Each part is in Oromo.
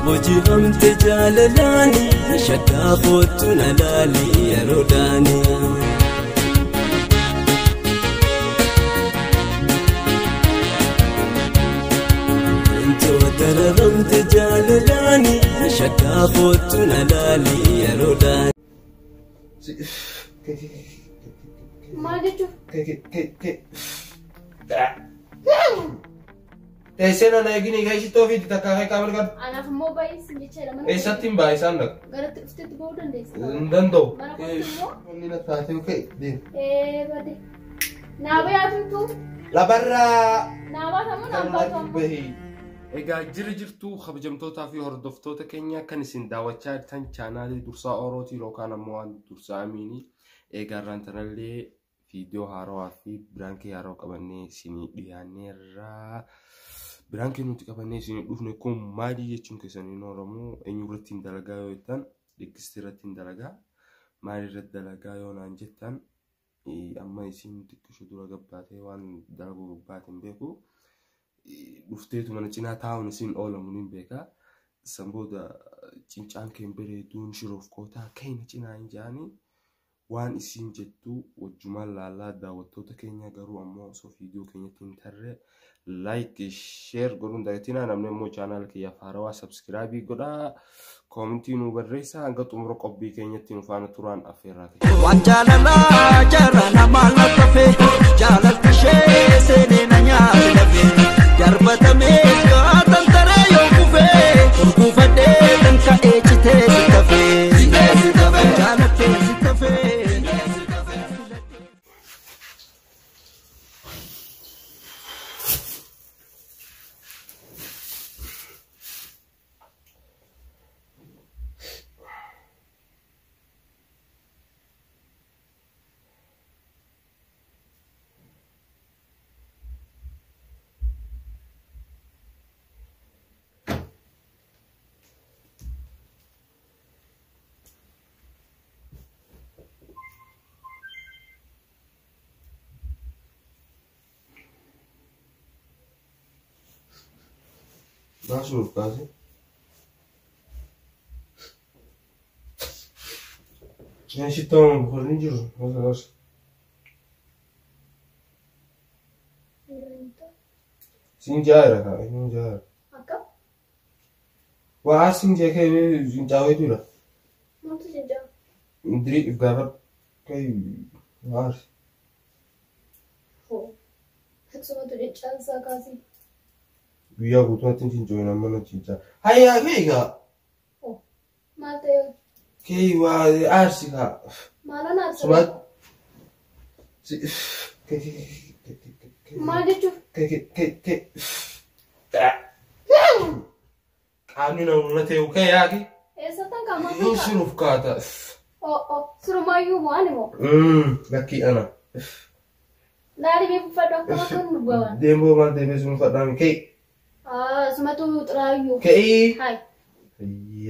وجهمت جاللاني شكافوت نلالي يا روداني انت ودررمت جاللاني شكافوت نلالي يا روداني ما جتشوف تيسينا نايجيني جايش توفي تتكاهي كامل قد أنا في موبايل سنجتشي لما إيه ساتين باي سانك قرأت أفتت بودن ديس ندندو ما أنا قلت مو اللي نتفاتي وكي دين بدي نابي أتوتو لا برا نابا ثمون أبا بهي egaa jirtu kabajamtootaa fi hordoftoota keenya kan isin daawwachaa jirtan chaanaalii dursaa Orootii yookaan ammoo waan dursaa Amiinii egaa rantanallee viidiyoo haarawaa fi biraankii haarawa qabannee isinii dhiyaanneerra biraankii nuti qabannee isinii dhufne kun maali jechuun keessaniin Oromoo eenyu irratti hin dalagaa yoo jettan dhikkistii irratti hin dalagaa maali irratti dalagaa yoo naan jettan amma isin xiqqishu dura gabbaatee waan dalaguu gabbaatiin beeku dhufteetu mana cinaa taa'uun isin oolamuun hin beekaa sanbooda cincaan keen bareeduun shiroof kootaa keenya cinaa hin jaanii waan isin jettu wajjumaan laalaa daawwattoota keenya garuu ammoo osoo viidiyoo keenyatti hin tarre like share godhuun dagatinaa namni immoo chaanaal kiyyaaf haarawaa subscribe godhaa koomentii nu barreessaa hanga xumura qophii keenyatti nu faana turaan affeerraa ta'e. Waan jaalalaa jarra namaa laffafee jaalatti ishee seenee na nyaate lafee darbatamee gaatan taree yoo kufee gurgufadhee kan ka'ee citee si tafee jaalattee si tafee. Nasıl kazi? Ya şey tamam bu ne diyor? Nasıl? Sinjara ka, sinjara. Akka? Wah sinjara kayak sinjara itu lah. Mana tu sinjara? Indri ifgafat kayak var. Ho. Hepsini tu dia cansa kasih. Guyyaa guutummaatti cincoina mana cinca. Hayya keega. Oh. Mate. Kee waa aarsi ka. Mana nak? Sumat. Mana jechuuf? Qaamni namni ta'e kee yaaki. Eessattan qaama Hin siruuf kaata. Sirumayyuu waan immoo. Lakkii ana. Laari bee uffadhu akkama kan nu gawan. Deemboo maal deebee sun uffadhaan kee. Sumatu xiraayyuu. Kee. Hai.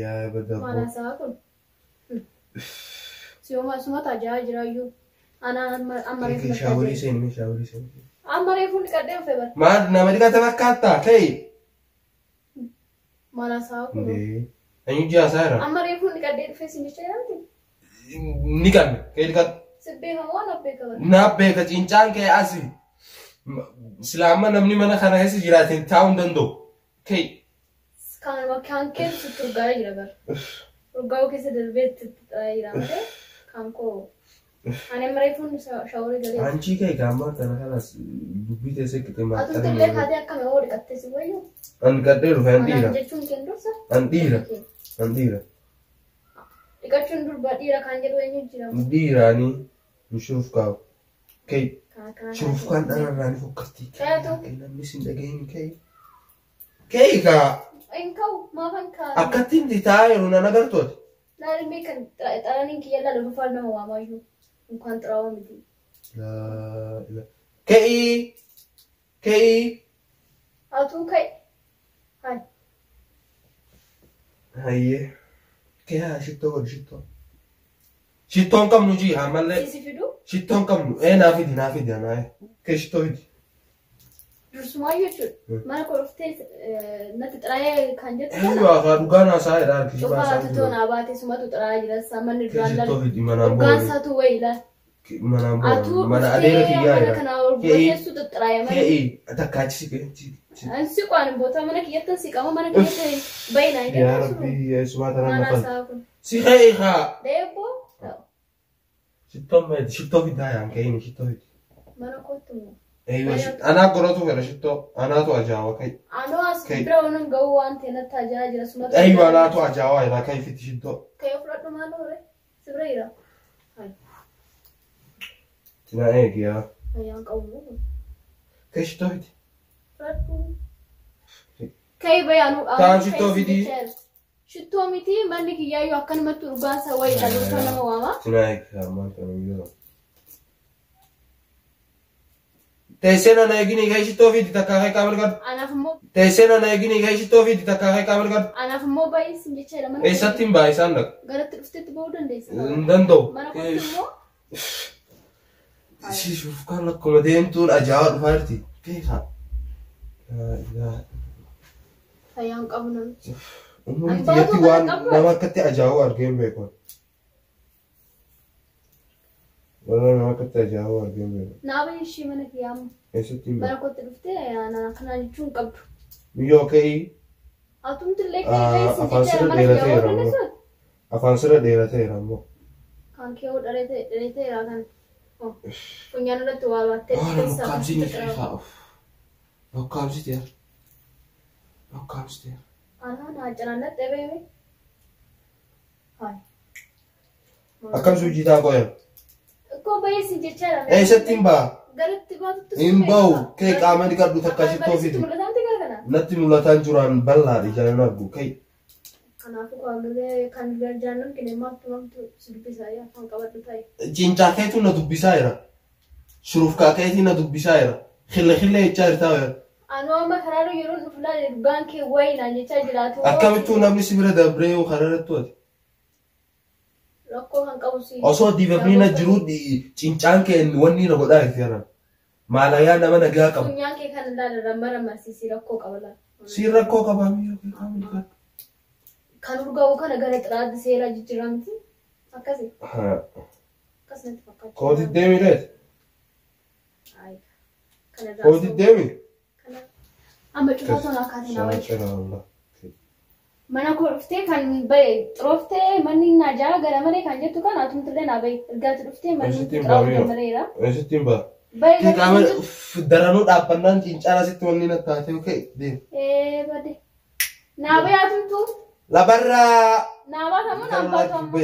Yaa badda. Mana isaa kun. Sumata ajaa jiraayyuu. Ana amma reefu Shaaworii seenii shaaworii seenii. amma reefu dhiqadhee dhufee bara. Maal nama dhiqata fakkaata kee. Mana isaa kun. Eenyu jaasaa jira. Amma reefu dhiqadhee dhufee si michee yaamti. Ni kan kee dhiqata. Sibbee hamoo nabbee qabata. Nabbee ka cincaan kee asi. Islaama namni mana kana keessa jiraateen taa'uu danda'u. Kee. Kan keessa turgaa jira bara. Turgaa keessa darbee jira malee kan koo. Ani amma reefu shaaworii galee. Anchi kee gaammaa kana kanas dubbii teessee qixee Atu tillee kaatee akkami hoo dhiqattee si wayyu. An gadhee dhufe an dhiira. Jechuun keen dursa. An dhiira. An dhiira. Dhiqachuun durba dhiira kan jedhu eenyu jira. Dhiiraanii bishuuf kaa'u. Kee. Shuuf kan dhararraa ni fokkattii. Kaatu. Namni sin dhageenyi kee. Kee kaa. Enkau maafan kaa. Akkattiin taa'aa jiru nan agartooti. Laalmee kan xalaniin kiyya laala dhufaa nama waamayyuu. Inkaan xiraawaa miti. Kee. Kee. Atuu ka'e. Hai. Hayyee. Kee haa shittoo godhu shittoo. Shittoon qabnu jii hammallee. Isi fidu? Shittoon qabnu. Naa fidi anaa. Kee shittoo fidi. Dursumayyuu jechuudha. Mana koroftee natti xiraayee kan jettu. Eeyyuu afaan dhugaan haasaa jedhaa harkisi baasaa. Dhugaa ati toona baatee sumatu xiraayee jira manni duraan dhala. Dhugaan isaatu wayii laal. Mana adeera kiyyaa jira. Kana orgoteessu xiraayee malee. Kee'ii takkaachisi kee'ii. Ansi qaan boota mana kiyyattan si qaba mana kiyyatti bayna ide. Yaa Rabbi sumaata nama si kee'ii haa. Deeboo. Shittoo fidaa yaan kee'ii shittoo fidi. Mana kootu. Eeyyuu anaa godhatu fedha shittoo anaatu ajaa'iba kai. Anoo as bira onan ga'uu waan ta'e natti ajaa'aa jira sumatu. Eeyyuu anaatu ajaa'iba jira kai fiti shittoo. Kayoo fudhadhu maaloo re si bira jira. Tina eegiyaa. Ayyaan qabu. Kai shittoo fidi. Kai bayaanu Taan shittoo fidi. Shittoo miti manni kiyyaayyuu akkanumatti dhugaansa wayii dhaluuta nama waama. Tina eegiyaa maanta miyyoo. Teesseen ana eegini kai shittoo fidi takkaa kai qaamar gad. Anaaf immoo. Teesseen ana eegini kai shittoo fidi takkaa kai qaamar gad. Anaaf immoo baay'ee sin jecha jedha mana. Eessatti hin baay'ee isaan dhaqa. Garatti dhuftetti bahuu dandeessa. Hin danda'u. Mana kootti immoo. Siisuuf kan lakkuma deemtuun ajaa'aa dhufaa jirti. Keessa. Fayyaan qabu namichi. Umurii xiyyatti waan nama akkatti ajaa'uu argeen beekan. Wala nama akkatti ajaa'uu argeen beekan. Naaba ishee mana kiyyaamu. Eessatti hin Mana kootti dhuftee kanaa jechuun qabdu. Miyyoo ka'ii. Atumti illee ka'ii Afaan sirra dheerateera ammoo. Afaan sirra dheerateera ammoo. Kan keewwu dheerateera kan. Funyaan irratti waa baattee Lokkaamsiin keessaa. Lokkaamsiteera. Lokkaamsiteera. Anaa naa cinaannatti beebe. Hayi. Akkam suujitaa qoyan. Koo baay'ee jechaadha. Eessatti hin ba'a? Garitti baatutti. Hin ba'u. Kee qaama dhiqadhu takka shittoo fidi. Natti mul'ataan jiraan bal'aadha ijaan argu kai. Kanaafuu qaamni kan jaannan kineemaaf tumamtu si dubbisaa afaan qabadhu ta'e. Cincaa keetu na dubbisaa jira. Shuruufkaa keetii na dubbisaa jira. Khille jechaa jirtaa jira. Anuu amma karaarra yeroo dhufu laale dhugaan kee wayii naan jechaa jiraatu. Akkamittuu namni si bira dabree yoo karaarratti hooti. Rakkoo kan qabu si. Osoo dibamni na jiru cincaan kee wanni na godhaa itti jiran. Maalayaa nama nagaa qabu. Funyaan kee kan ilaala ramara marsiisii rakkoo qaba laala. Si rakkoo qabaa miyyoo kee qaama dhiqadhu. Kan urgaa'u kana gara xiraatti seeraa jijjiiramti. Akkasii. Akkasumatti fakkaata. Kooti deemi reeti. Kana Kooti deemi. amma cufaa tola akkaatee naa wayii. Mana koo dhuftee kan bahe xirooftee manni naajaa gara malee kan jettu kan atumtillee naa bahe ergaatti dhuftee manni xiraa'uu gammadeera. Eessatti hin ba'a? Kee qaama daranuu dhaabbannaan cincaan asitti wanni na taatee ka'e deemi. Bade. Naa bahe atumtu. Labarraa. Naa baatamu naa baatu amma.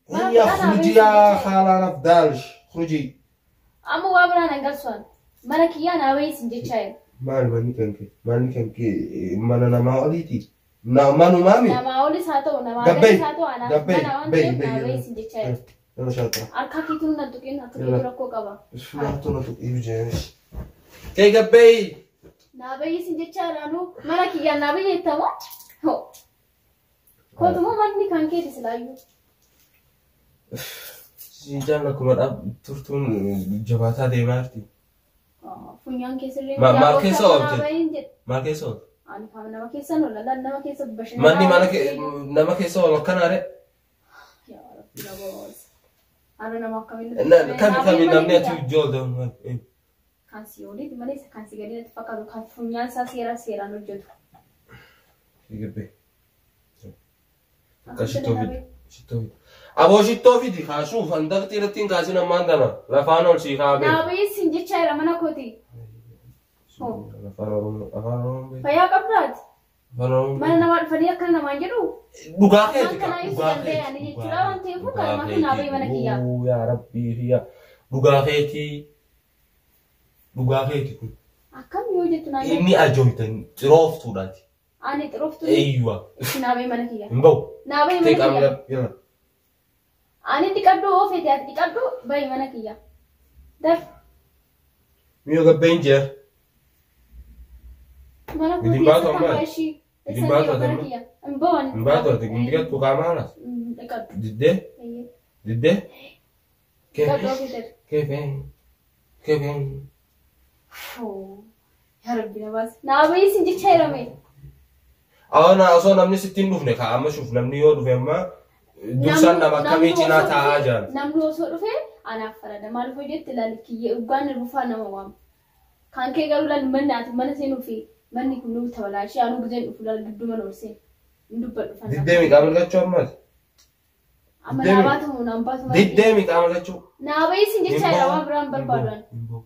هي خرجي يا خالة نفدالش خرجي أما وابران أنقصان مالك يا ناويس نجيشاي ماني كنكي أنا ما أوليتي مانو مامي نما أولي ساتو أنا بي ناويس نجيشاي أنا شاطرة أركاكي تون نتوكين أتوكي ركو كبا شو يجيش كي قبي ناويس نجيشاي رانو مالك يا ناوي يتمو هو كنت مو ماني كنكي تسلايو Sinjaan akkuma turtuun jabaataa deemaa jirti. Funyaan keessallee maal keessa oolte? Maal keessa oolte? Ani nama keessa nola nama keessa bashannanaa. Manni nama keessa oolu akkanaare? Yaa Rabbi laboos. Ana nama akkamiin kami namni ati ijoollee kan si ooliti malee kan si gadi natti fakkaatu kan funyaan isaa seeraan hojjetu. Eegabbee. Akka shittoo Aboo shittoo fidi kaasuuf handaqxi irratti hin kaasin ammaan tana lafaan ol sii kaabee. Naabees hin jecha jira mana kooti. Afaan Oromoo. Fayyaa qabdaati. Afaan Oromoo. Mana namaa dhufanii akka namaan jedhu. Dhugaa keeti Kana ibsu danda'e ani jechuudha waan ta'eef kanumaaf naabee mana kiyyaa. Yaa Rabbii fiyyaa dhugaa keeti kun. Akkam yoo jettu naan Inni ajoomtan xirooftuudhaati. ani xirooftuu. Eeyyuwa. Itti naabee mana kiyyaa. Hin bahu. Naabee mana kiyyaa. Yalla. Ani dhiqadhu oofeeti ati dhiqadhu bayi mana kiyyaa. Dar. Miyoo gabbeen jee. Mana Gidin kootii baatu isa amma. kan ishii. Gidin baatu mana amma. kiyyaa. Hin bahu ani. Hin baatu ati gindiyatu qaamaanas. Dhiqadhu. Diddee. Diddee. Dhiqadhu oofeeti. Keefeen. يا ربي نباس نابي سنجي شيرمي أنا أصلا نمني 60 دفنة كأما شوف نمني يود فيما دوسان نما كميتنا تاجان نملو صور فيه أنا فرد ما له فيديو تلالك يبغى نرفع نموام كان كي قالوا لنا من سينو في من يكون له ثولا شيء أنا بجن فلان قدو من ورسين ندبر فنا ديدمي كامل كتشو مات أما نباتهم ونباتهم ديدمي كامل كتشو نابي سنجي شيرما برام بربادان إمبو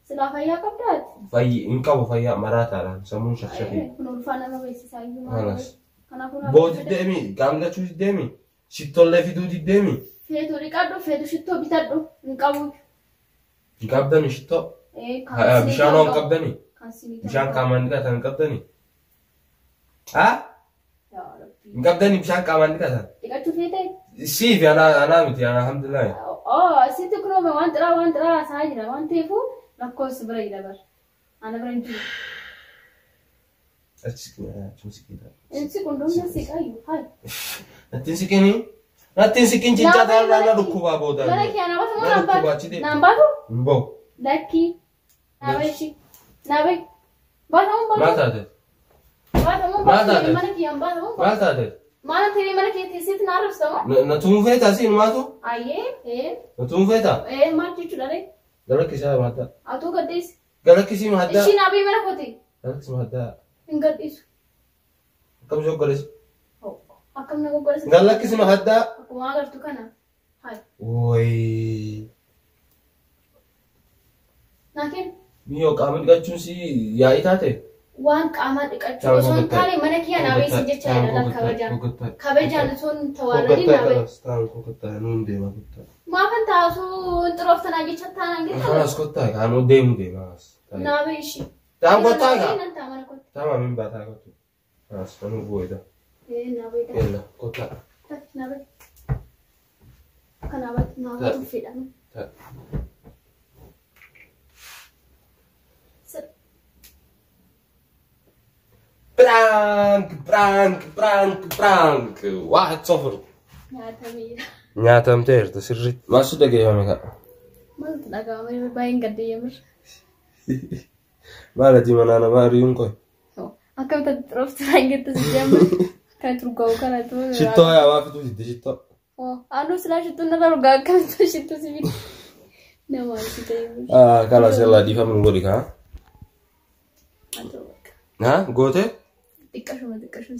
سلا فيا كبرات فاي إنكا وفايا مرات على سمون شخشخي كنور فانا ما بيسي سايو ما خلاص كنا كنا بود ديدمي كامل كتشو ديدمي شتو اللي في دو ديدمي فيتو ريكاردو فيتو شتو بيتادو نكابو نكابدني شتو كان بشانو نكابدني سيني بشان كامان كاتا نكابدني ها يا ربي نكابدني بشان كامان كاتا ريكاردو فيتي سيفي أنا متي أنا الحمد لله سيتو كنو وان ترى ساجنا وان تيفو نكوس بري دبر أنا برنجي انسي كندوم نسيك أيو هاي نتنسكيني نتنسكين جنتا تالا ركوبا بودا مالك أنا بس ما نامباتو مبو لكي نابيشي نابي باتهم ما تادر ما مالك يا باتهم ما تادر ما تري مالك يتسيت نعرف سوا نتوم فيتا سين ماتو أيه نتوم فيتا ما تيجي تدري قالك كيسا ماتا أتو قديس قالك كيسي مهدا إيش نابي مالك هوتي قالك كيسي مهدا إن قديس كم جو قالس أكمل نقول قديس قالك كيسي مهدا أكو ما قلت كنا هاي وي لكن ميو كامل قاچون سي يا ايتاتي وان قامت قاچو سون تاري منك يا نابي سجچا يلا كبجان سون توارني نابي ستان كوكتا نوندي ما كوكتا ما فنتاسو انطرف تناجي چتا نانجي خلاص كوتا كانو ديم دي ماس نابي شي تام كوتا نانتا ما كوتا تمام من باتا كوتا خلاص كانو بويدا نابي يلا كوتا نابي كنابت نابي فيدان برانك 1-0 نياتم تير تسرت ما سو دغه يومك ما تدغه ما باين قد يمر مالتي منانا ماريون كوي اكم تطرف تانجت تسجمر كاترغو كانتو شتو يا وافدو دي شتو انو سلا شتو نرغا كم شتو سيبي نما شتو خلاص يلا دي فهم نقولك ها غوتي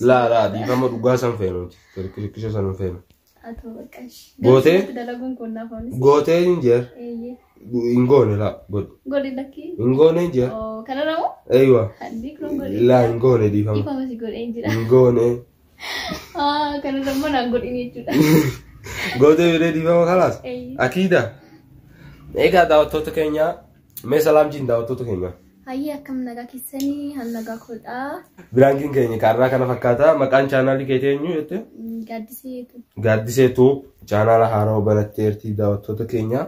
لا دي فما دوغا سان فينو كركشو سان فينو اتو بكاش غوتي دلغون كنا فونس غوتي انجر ingone la god godi daki ingone injir kana ramo ايوه عندك godi لا ingone di fama ipa masih godi injira ingone kana ramo na godi ini juga غوتي ready fama خلاص akida ega daawwattoota keenya mee salaam jin daawwattoota keenya hayya kam nagaa kissanii han nagaa kodha biraankiin keenya kaarraa kana fakkaata maqaan chaanaalii kee eenyu jette gaaddiseetu chaanaala haaraa banatteerti daawwattoota keenya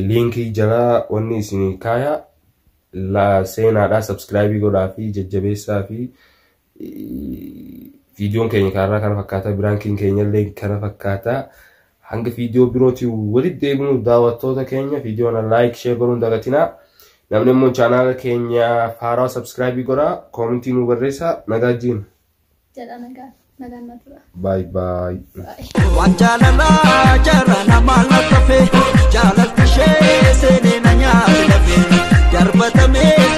liinkii jala wanni isin kaaya la seenaadha subscribe godhaa fi jajjabeessaa fi viidiyoon keenya kaarraa kana fakkaata biraankiin keenya illee kana fakkaata hanga viidiyoo birootii walitti deebinu daawwattoota keenya viidiyoon like share gochuun dagatinaa namni immoo chaanaala keenya haaraa subscribe godhaa koomentii nu barreessaa nagaa jiin jedha nagaa natura bye bye waan jaalalaa jara namaa naqafe jaalatti ishee seenee na nyaate darbee darbatamee